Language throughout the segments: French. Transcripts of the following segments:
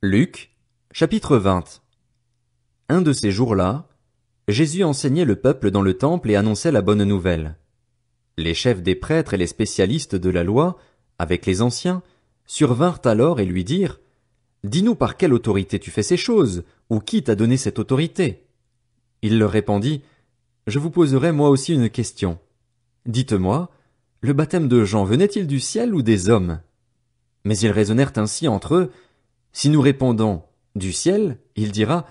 Luc, chapitre 20. Un de ces jours-là, Jésus enseignait le peuple dans le temple et annonçait la bonne nouvelle. Les chefs des prêtres et les spécialistes de la loi, avec les anciens, survinrent alors et lui dirent: Dis-nous par quelle autorité tu fais ces choses, ou qui t'a donné cette autorité? Il leur répondit: Je vous poserai moi aussi une question. Dites-moi, le baptême de Jean venait-il du ciel ou des hommes? Mais ils raisonnèrent ainsi entre eux: Si nous répondons du ciel, il dira: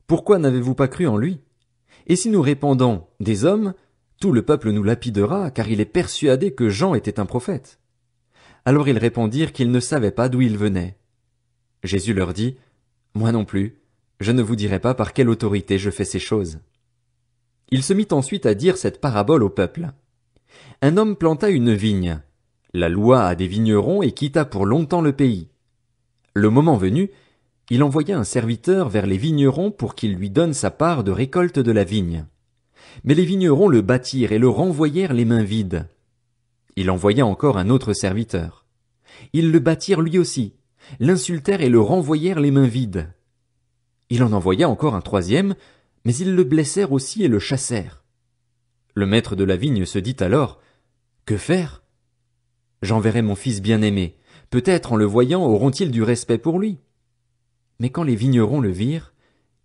Pourquoi n'avez-vous pas cru en lui? Et si nous répondons des hommes, tout le peuple nous lapidera, car il est persuadé que Jean était un prophète. Alors ils répondirent qu'ils ne savaient pas d'où il venait. Jésus leur dit: Moi non plus, je ne vous dirai pas par quelle autorité je fais ces choses. Il se mit ensuite à dire cette parabole au peuple. Un homme planta une vigne. La loi a des vignerons et quitta pour longtemps le pays. Le moment venu, il envoya un serviteur vers les vignerons pour qu'il lui donne sa part de récolte de la vigne. Mais les vignerons le battirent et le renvoyèrent les mains vides. Il envoya encore un autre serviteur. Ils le battirent lui aussi, l'insultèrent et le renvoyèrent les mains vides. Il en envoya encore un troisième, mais ils le blessèrent aussi et le chassèrent. Le maître de la vigne se dit alors: Que faire? J'enverrai mon fils bien-aimé. Peut-être en le voyant auront-ils du respect pour lui. Mais quand les vignerons le virent,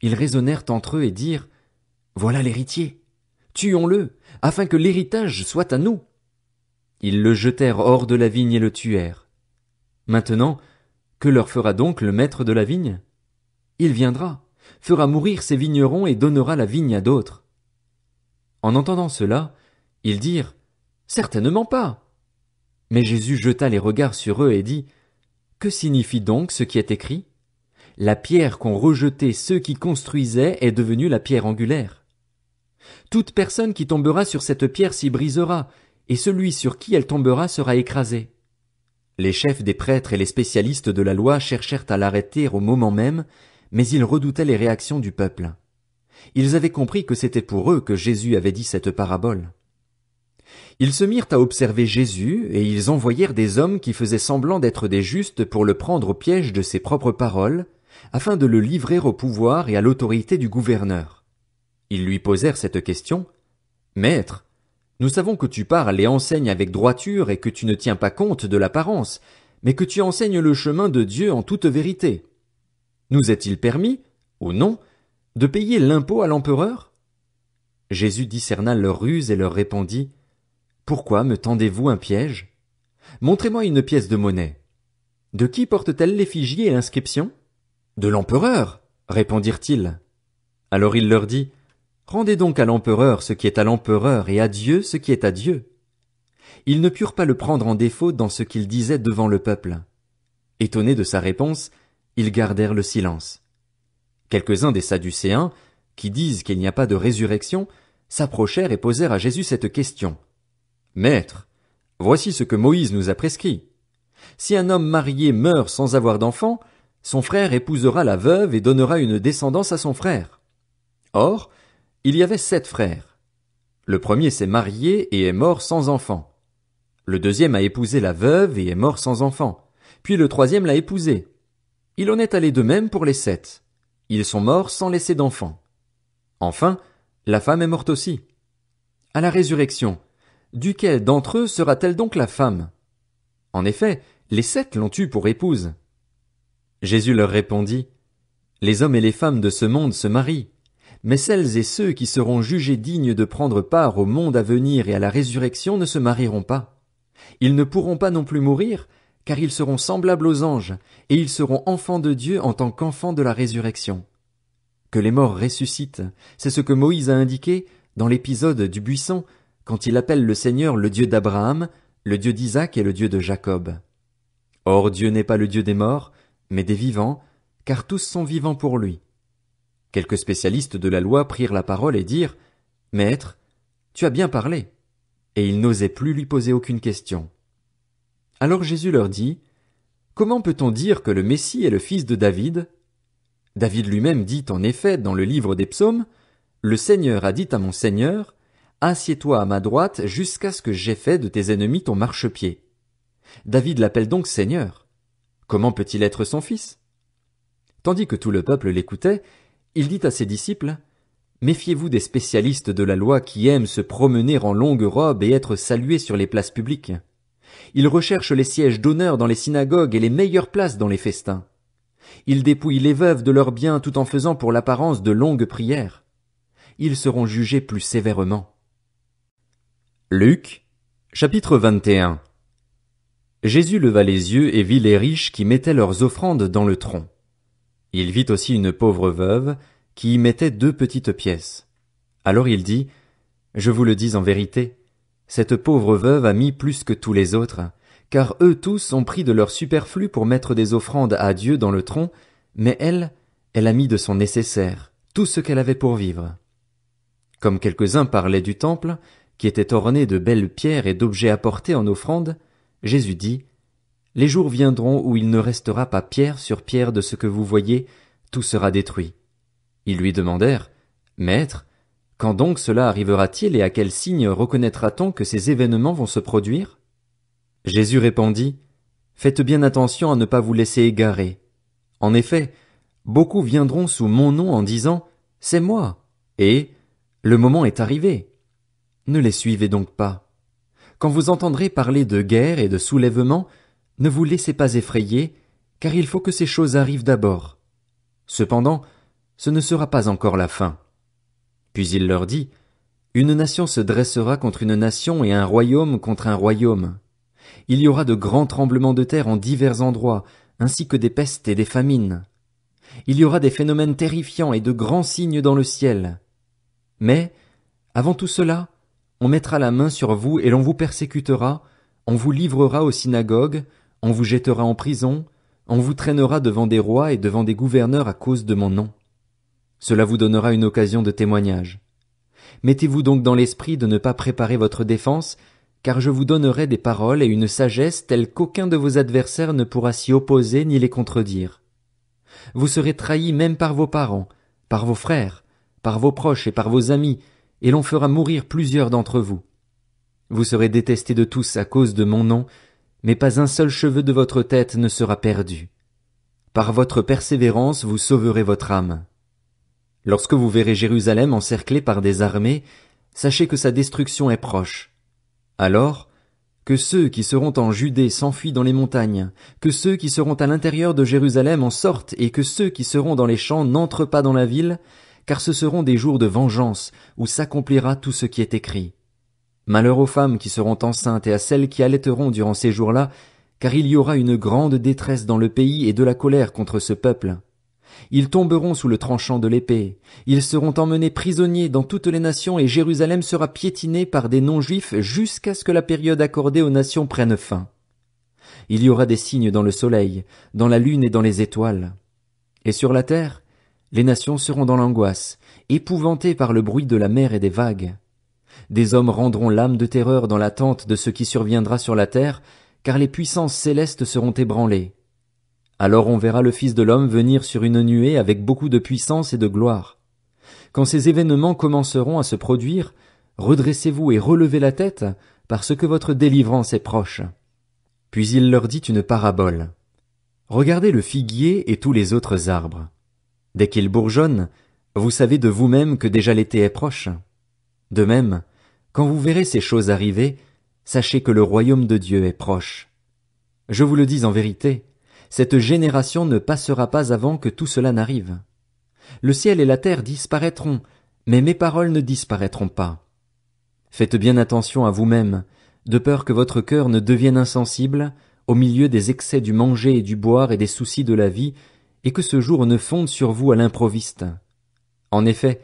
ils raisonnèrent entre eux et dirent: Voilà l'héritier. Tuons-le, afin que l'héritage soit à nous. Ils le jetèrent hors de la vigne et le tuèrent. Maintenant, que leur fera donc le maître de la vigne? Il viendra, fera mourir ses vignerons et donnera la vigne à d'autres. En entendant cela, ils dirent: Certainement pas. Mais Jésus jeta les regards sur eux et dit: Que signifie donc ce qui est écrit? La pierre qu'ont rejetée ceux qui construisaient est devenue la pierre angulaire. Toute personne qui tombera sur cette pierre s'y brisera, et celui sur qui elle tombera sera écrasé. Les chefs des prêtres et les spécialistes de la loi cherchèrent à l'arrêter au moment même, mais ils redoutaient les réactions du peuple. Ils avaient compris que c'était pour eux que Jésus avait dit cette parabole. Ils se mirent à observer Jésus, et ils envoyèrent des hommes qui faisaient semblant d'être des justes pour le prendre au piège de ses propres paroles, afin de le livrer au pouvoir et à l'autorité du gouverneur. Ils lui posèrent cette question: Maître, nous savons que tu parles et enseignes avec droiture et que tu ne tiens pas compte de l'apparence, mais que tu enseignes le chemin de Dieu en toute vérité. Nous est-il permis, ou non, de payer l'impôt à l'empereur? Jésus discerna leur ruse et leur répondit: Pourquoi me tendez-vous un piège? Montrez-moi une pièce de monnaie. De qui porte-t-elle l'effigie et l'inscription? De l'empereur, répondirent-ils. Alors il leur dit: Rendez donc à l'empereur ce qui est à l'empereur et à Dieu ce qui est à Dieu. Ils ne purent pas le prendre en défaut dans ce qu'il disait devant le peuple. Étonnés de sa réponse, ils gardèrent le silence. Quelques-uns des Sadducéens, qui disent qu'il n'y a pas de résurrection, s'approchèrent et posèrent à Jésus cette question: Maître, voici ce que Moïse nous a prescrit. Si un homme marié meurt sans avoir d'enfant, son frère épousera la veuve et donnera une descendance à son frère. Or, il y avait 7 frères. Le premier s'est marié et est mort sans enfant. Le deuxième a épousé la veuve et est mort sans enfant. Puis le troisième l'a épousée. Il en est allé de même pour les 7. Ils sont morts sans laisser d'enfant. Enfin, la femme est morte aussi. À la résurrection, duquel d'entre eux sera-t-elle donc la femme? En effet, les 7 l'ont eue pour épouse. Jésus leur répondit: Les hommes et les femmes de ce monde se marient, mais celles et ceux qui seront jugés dignes de prendre part au monde à venir et à la résurrection ne se marieront pas. Ils ne pourront pas non plus mourir, car ils seront semblables aux anges, et ils seront enfants de Dieu en tant qu'enfants de la résurrection. Que les morts ressuscitent, c'est ce que Moïse a indiqué dans l'épisode du buisson, quand il appelle le Seigneur le Dieu d'Abraham, le Dieu d'Isaac et le Dieu de Jacob. Or Dieu n'est pas le Dieu des morts, mais des vivants, car tous sont vivants pour lui. Quelques spécialistes de la loi prirent la parole et dirent: Maître, tu as bien parlé. Et ils n'osaient plus lui poser aucune question. Alors Jésus leur dit: Comment peut-on dire que le Messie est le fils de David? David lui-même dit en effet dans le livre des psaumes: Le Seigneur a dit à mon Seigneur: Assieds-toi à ma droite jusqu'à ce que j'aie fait de tes ennemis ton marchepied. David l'appelle donc Seigneur. Comment peut-il être son fils? Tandis que tout le peuple l'écoutait, il dit à ses disciples, « Méfiez-vous des spécialistes de la loi qui aiment se promener en longue robe et être salués sur les places publiques. Ils recherchent les sièges d'honneur dans les synagogues et les meilleures places dans les festins. Ils dépouillent les veuves de leurs biens tout en faisant pour l'apparence de longues prières. Ils seront jugés plus sévèrement. » Luc, chapitre 21. Jésus leva les yeux et vit les riches qui mettaient leurs offrandes dans le tronc. Il vit aussi une pauvre veuve qui y mettait 2 petites pièces. Alors il dit, « Je vous le dis en vérité, cette pauvre veuve a mis plus que tous les autres, car eux tous ont pris de leur superflu pour mettre des offrandes à Dieu dans le tronc, mais elle a mis de son nécessaire, tout ce qu'elle avait pour vivre. » Comme quelques-uns parlaient du temple, qui était orné de belles pierres et d'objets apportés en offrande, Jésus dit, « Les jours viendront où il ne restera pas pierre sur pierre de ce que vous voyez, tout sera détruit. » Ils lui demandèrent, « Maître, quand donc cela arrivera-t-il et à quel signe reconnaîtra-t-on que ces événements vont se produire ?» Jésus répondit, « Faites bien attention à ne pas vous laisser égarer. En effet, beaucoup viendront sous mon nom en disant, « C'est moi !» et « Le moment est arrivé !» Ne les suivez donc pas. Quand vous entendrez parler de guerre et de soulèvement, ne vous laissez pas effrayer, car il faut que ces choses arrivent d'abord. Cependant, ce ne sera pas encore la fin. Puis il leur dit, une nation se dressera contre une nation et un royaume contre un royaume. Il y aura de grands tremblements de terre en divers endroits, ainsi que des pestes et des famines. Il y aura des phénomènes terrifiants et de grands signes dans le ciel. Mais, avant tout cela, on mettra la main sur vous et l'on vous persécutera, on vous livrera aux synagogues, on vous jettera en prison, on vous traînera devant des rois et devant des gouverneurs à cause de mon nom. Cela vous donnera une occasion de témoignage. Mettez-vous donc dans l'esprit de ne pas préparer votre défense, car je vous donnerai des paroles et une sagesse telle qu'aucun de vos adversaires ne pourra s'y opposer ni les contredire. Vous serez trahis même par vos parents, par vos frères, par vos proches et par vos amis, et l'on fera mourir plusieurs d'entre vous. Vous serez détestés de tous à cause de mon nom, mais pas un seul cheveu de votre tête ne sera perdu. Par votre persévérance vous sauverez votre âme. Lorsque vous verrez Jérusalem encerclée par des armées, sachez que sa destruction est proche. Alors, que ceux qui seront en Judée s'enfuient dans les montagnes, que ceux qui seront à l'intérieur de Jérusalem en sortent, et que ceux qui seront dans les champs n'entrent pas dans la ville, car ce seront des jours de vengeance, où s'accomplira tout ce qui est écrit. Malheur aux femmes qui seront enceintes et à celles qui allaiteront durant ces jours-là, car il y aura une grande détresse dans le pays et de la colère contre ce peuple. Ils tomberont sous le tranchant de l'épée, ils seront emmenés prisonniers dans toutes les nations et Jérusalem sera piétinée par des non-juifs jusqu'à ce que la période accordée aux nations prenne fin. Il y aura des signes dans le soleil, dans la lune et dans les étoiles. Et sur la terre, les nations seront dans l'angoisse, épouvantées par le bruit de la mer et des vagues. Des hommes rendront l'âme de terreur dans l'attente de ce qui surviendra sur la terre, car les puissances célestes seront ébranlées. Alors on verra le Fils de l'homme venir sur une nuée avec beaucoup de puissance et de gloire. Quand ces événements commenceront à se produire, redressez-vous et relevez la tête, parce que votre délivrance est proche. Puis il leur dit une parabole. Regardez le figuier et tous les autres arbres. Dès qu'ils bourgeonnent, vous savez de vous-même que déjà l'été est proche. De même, quand vous verrez ces choses arriver, sachez que le royaume de Dieu est proche. Je vous le dis en vérité, cette génération ne passera pas avant que tout cela n'arrive. Le ciel et la terre disparaîtront, mais mes paroles ne disparaîtront pas. Faites bien attention à vous-même, de peur que votre cœur ne devienne insensible, au milieu des excès du manger et du boire et des soucis de la vie, et que ce jour ne fonde sur vous à l'improviste. En effet,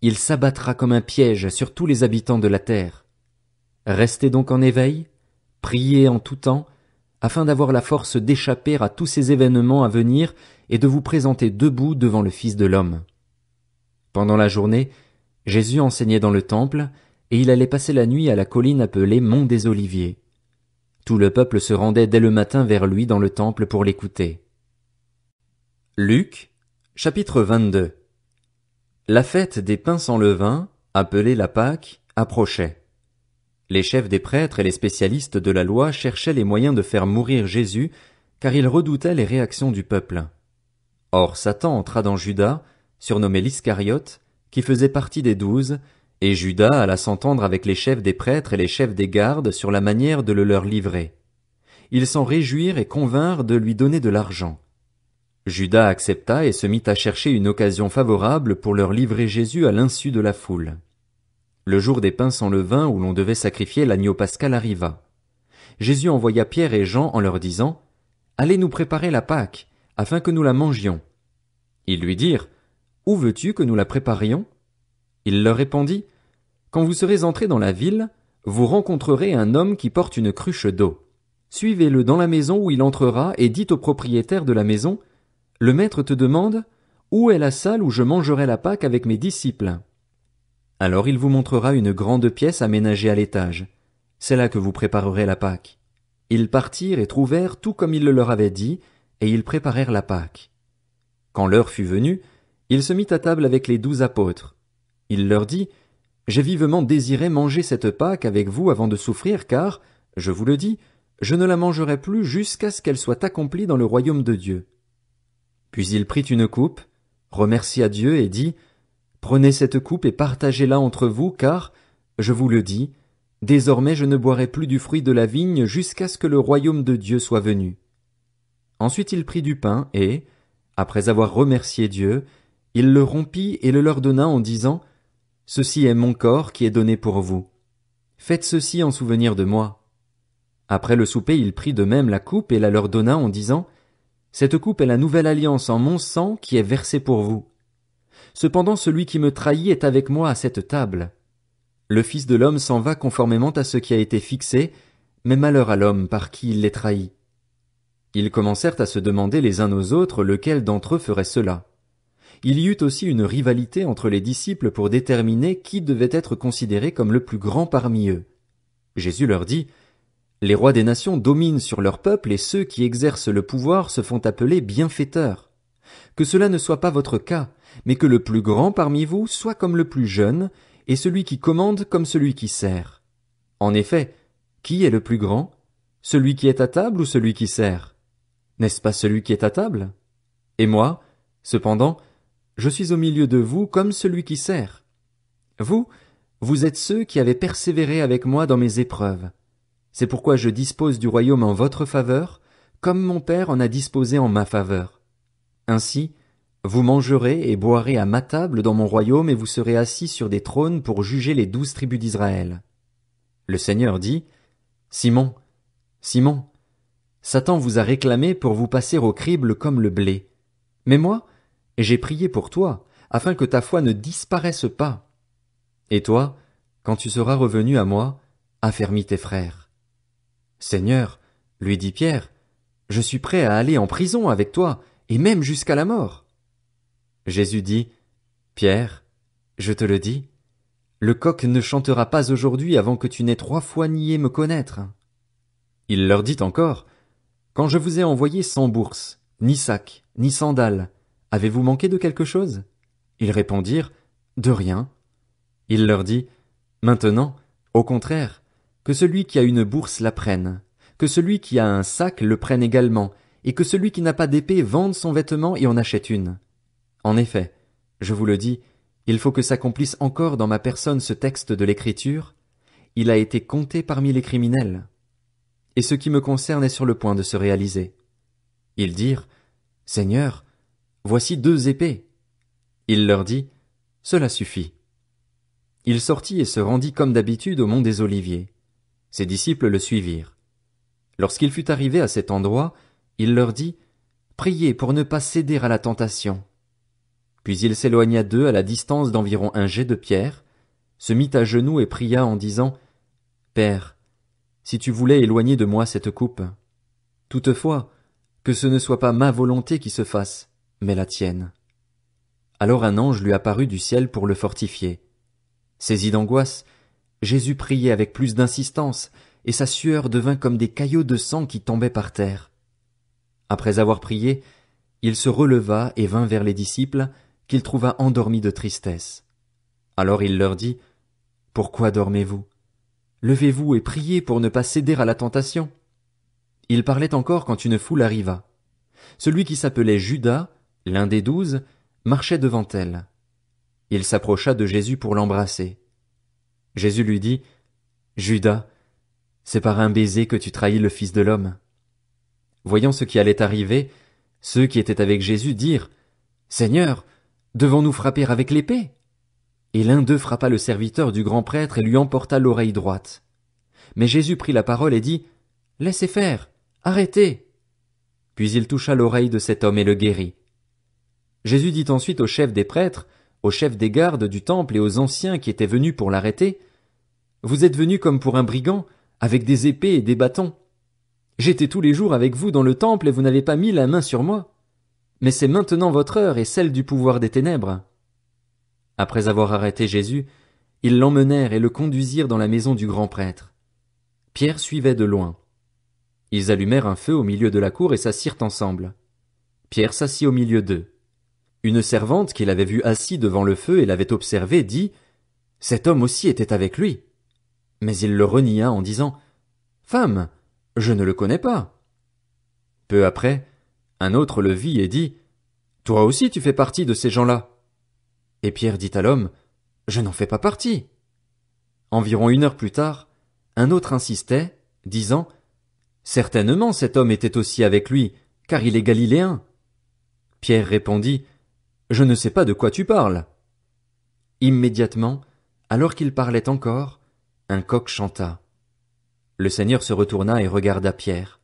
il s'abattra comme un piège sur tous les habitants de la terre. Restez donc en éveil, priez en tout temps, afin d'avoir la force d'échapper à tous ces événements à venir et de vous présenter debout devant le Fils de l'homme. Pendant la journée, Jésus enseignait dans le temple, et il allait passer la nuit à la colline appelée Mont des Oliviers. Tout le peuple se rendait dès le matin vers lui dans le temple pour l'écouter. Luc, chapitre 22. La fête des pains sans levain, appelée la Pâque, approchait. Les chefs des prêtres et les spécialistes de la loi cherchaient les moyens de faire mourir Jésus, car ils redoutaient les réactions du peuple. Or Satan entra dans Judas, surnommé l'Iscariote, qui faisait partie des 12, et Judas alla s'entendre avec les chefs des prêtres et les chefs des gardes sur la manière de le leur livrer. Ils s'en réjouirent et convinrent de lui donner de l'argent. Judas accepta et se mit à chercher une occasion favorable pour leur livrer Jésus à l'insu de la foule. Le jour des pains sans levain où l'on devait sacrifier l'agneau pascal arriva. Jésus envoya Pierre et Jean en leur disant « Allez nous préparer la Pâque, afin que nous la mangions. » Ils lui dirent « Où veux-tu que nous la préparions ?» Il leur répondit « Quand vous serez entrés dans la ville, vous rencontrerez un homme qui porte une cruche d'eau. Suivez-le dans la maison où il entrera et dites au propriétaire de la maison « Le maître te demande « Où est la salle où je mangerai la Pâque avec mes disciples ?» Alors il vous montrera une grande pièce aménagée à l'étage. C'est là que vous préparerez la Pâque. » Ils partirent et trouvèrent tout comme il le leur avait dit, et ils préparèrent la Pâque. Quand l'heure fut venue, il se mit à table avec les 12 apôtres. Il leur dit « J'ai vivement désiré manger cette Pâque avec vous avant de souffrir, car, je vous le dis, je ne la mangerai plus jusqu'à ce qu'elle soit accomplie dans le royaume de Dieu. » Puis il prit une coupe, remercia Dieu et dit « Prenez cette coupe et partagez-la entre vous, car, je vous le dis, désormais je ne boirai plus du fruit de la vigne jusqu'à ce que le royaume de Dieu soit venu. » Ensuite il prit du pain et, après avoir remercié Dieu, il le rompit et le leur donna en disant « Ceci est mon corps qui est donné pour vous. Faites ceci en souvenir de moi. » Après le souper il prit de même la coupe et la leur donna en disant « Cette coupe est la nouvelle alliance en mon sang qui est versée pour vous. Cependant celui qui me trahit est avec moi à cette table. Le Fils de l'homme s'en va conformément à ce qui a été fixé, mais malheur à l'homme par qui il les trahit. » Ils commencèrent à se demander les uns aux autres lequel d'entre eux ferait cela. Il y eut aussi une rivalité entre les disciples pour déterminer qui devait être considéré comme le plus grand parmi eux. Jésus leur dit « Les rois des nations dominent sur leur peuple et ceux qui exercent le pouvoir se font appeler bienfaiteurs. Que cela ne soit pas votre cas, mais que le plus grand parmi vous soit comme le plus jeune, et celui qui commande comme celui qui sert. En effet, qui est le plus grand? Celui qui est à table ou celui qui sert? N'est-ce pas celui qui est à table? Et moi, cependant, je suis au milieu de vous comme celui qui sert. Vous, vous êtes ceux qui avez persévéré avec moi dans mes épreuves. C'est pourquoi je dispose du royaume en votre faveur, comme mon Père en a disposé en ma faveur. Ainsi, vous mangerez et boirez à ma table dans mon royaume et vous serez assis sur des trônes pour juger les 12 tribus d'Israël. Le Seigneur dit, Simon, Simon, Satan vous a réclamé pour vous passer au crible comme le blé. Mais moi, j'ai prié pour toi, afin que ta foi ne disparaisse pas. Et toi, quand tu seras revenu à moi, affermis tes frères. Seigneur, lui dit Pierre, je suis prêt à aller en prison avec toi, et même jusqu'à la mort. Jésus dit, Pierre, je te le dis, le coq ne chantera pas aujourd'hui avant que tu n'aies 3 fois nié me connaître. Il leur dit encore, quand je vous ai envoyé sans bourse, ni sac, ni sandales, avez-vous manqué de quelque chose? Ils répondirent, de rien. Il leur dit, maintenant, au contraire, que celui qui a une bourse la prenne, que celui qui a un sac le prenne également, et que celui qui n'a pas d'épée vende son vêtement et en achète une. En effet, je vous le dis, il faut que s'accomplisse encore dans ma personne ce texte de l'Écriture, il a été compté parmi les criminels. Et ce qui me concerne est sur le point de se réaliser. Ils dirent, Seigneur, voici 2 épées. Il leur dit, cela suffit. Il sortit et se rendit comme d'habitude au mont des Oliviers. Ses disciples le suivirent. Lorsqu'il fut arrivé à cet endroit, il leur dit, priez pour ne pas céder à la tentation. Puis il s'éloigna d'eux à la distance d'environ 1 jet de pierre, se mit à genoux et pria en disant, Père, si tu voulais éloigner de moi cette coupe. Toutefois, que ce ne soit pas ma volonté qui se fasse, mais la tienne. Alors un ange lui apparut du ciel pour le fortifier. Saisi d'angoisse, Jésus priait avec plus d'insistance, et sa sueur devint comme des caillots de sang qui tombaient par terre. Après avoir prié, il se releva et vint vers les disciples, qu'il trouva endormis de tristesse. Alors il leur dit, « Pourquoi dormez-vous? Levez-vous et priez pour ne pas céder à la tentation. » Il parlait encore quand une foule arriva. Celui qui s'appelait Judas, L'un des 12 marchait devant elle. Il s'approcha de Jésus pour l'embrasser. Jésus lui dit, « Judas, c'est par un baiser que tu trahis le Fils de l'homme. » Voyant ce qui allait arriver, ceux qui étaient avec Jésus dirent, « Seigneur, devons-nous frapper avec l'épée ?» Et l'un d'eux frappa le serviteur du grand prêtre et lui emporta l'oreille droite. Mais Jésus prit la parole et dit, « Laissez faire, arrêtez. » Puis il toucha l'oreille de cet homme et le guérit. Jésus dit ensuite aux chefs des prêtres, aux chefs des gardes du temple et aux anciens qui étaient venus pour l'arrêter, « Vous êtes venus comme pour un brigand, avec des épées et des bâtons. J'étais tous les jours avec vous dans le temple et vous n'avez pas mis la main sur moi. Mais c'est maintenant votre heure et celle du pouvoir des ténèbres. » Après avoir arrêté Jésus, ils l'emmenèrent et le conduisirent dans la maison du grand prêtre. Pierre suivait de loin. Ils allumèrent un feu au milieu de la cour et s'assirent ensemble. Pierre s'assit au milieu d'eux. Une servante qui l'avait vu assis devant le feu et l'avait observé dit, « Cet homme aussi était avec lui. » Mais il le renia en disant, « Femme, je ne le connais pas. » Peu après, un autre le vit et dit, « Toi aussi tu fais partie de ces gens-là. » Et Pierre dit à l'homme, « Je n'en fais pas partie. » Environ 1 heure plus tard, un autre insistait, disant, « Certainement cet homme était aussi avec lui, car il est galiléen. » Pierre répondit, « Je ne sais pas de quoi tu parles. » Immédiatement, alors qu'il parlait encore, un coq chanta. Le Seigneur se retourna et regarda Pierre.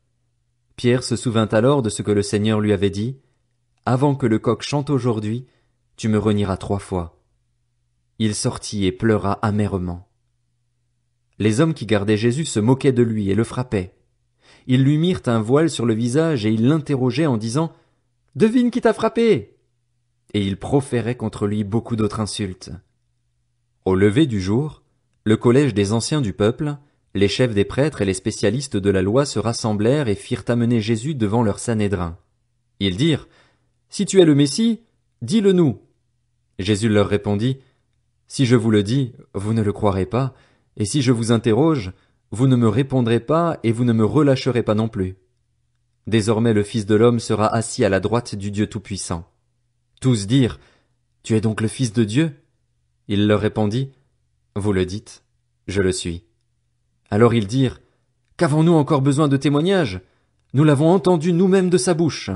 Pierre se souvint alors de ce que le Seigneur lui avait dit, « Avant que le coq chante aujourd'hui, tu me renieras 3 fois. » Il sortit et pleura amèrement. Les hommes qui gardaient Jésus se moquaient de lui et le frappaient. Ils lui mirent un voile sur le visage et ils l'interrogeaient en disant, « Devine qui t'a frappé !» Et ils proféraient contre lui beaucoup d'autres insultes. Au lever du jour, le collège des anciens du peuple, les chefs des prêtres et les spécialistes de la loi se rassemblèrent et firent amener Jésus devant leur Sanhédrin. Ils dirent, « Si tu es le Messie, dis-le nous. » Jésus leur répondit, « Si je vous le dis, vous ne le croirez pas, et si je vous interroge, vous ne me répondrez pas et vous ne me relâcherez pas non plus. Désormais le Fils de l'homme sera assis à la droite du Dieu Tout-Puissant. » Tous dirent, « Tu es donc le Fils de Dieu ?» Il leur répondit, « Vous le dites, je le suis. » Alors ils dirent, « Qu'avons-nous encore besoin de témoignages? Nous l'avons entendu nous-mêmes de sa bouche. »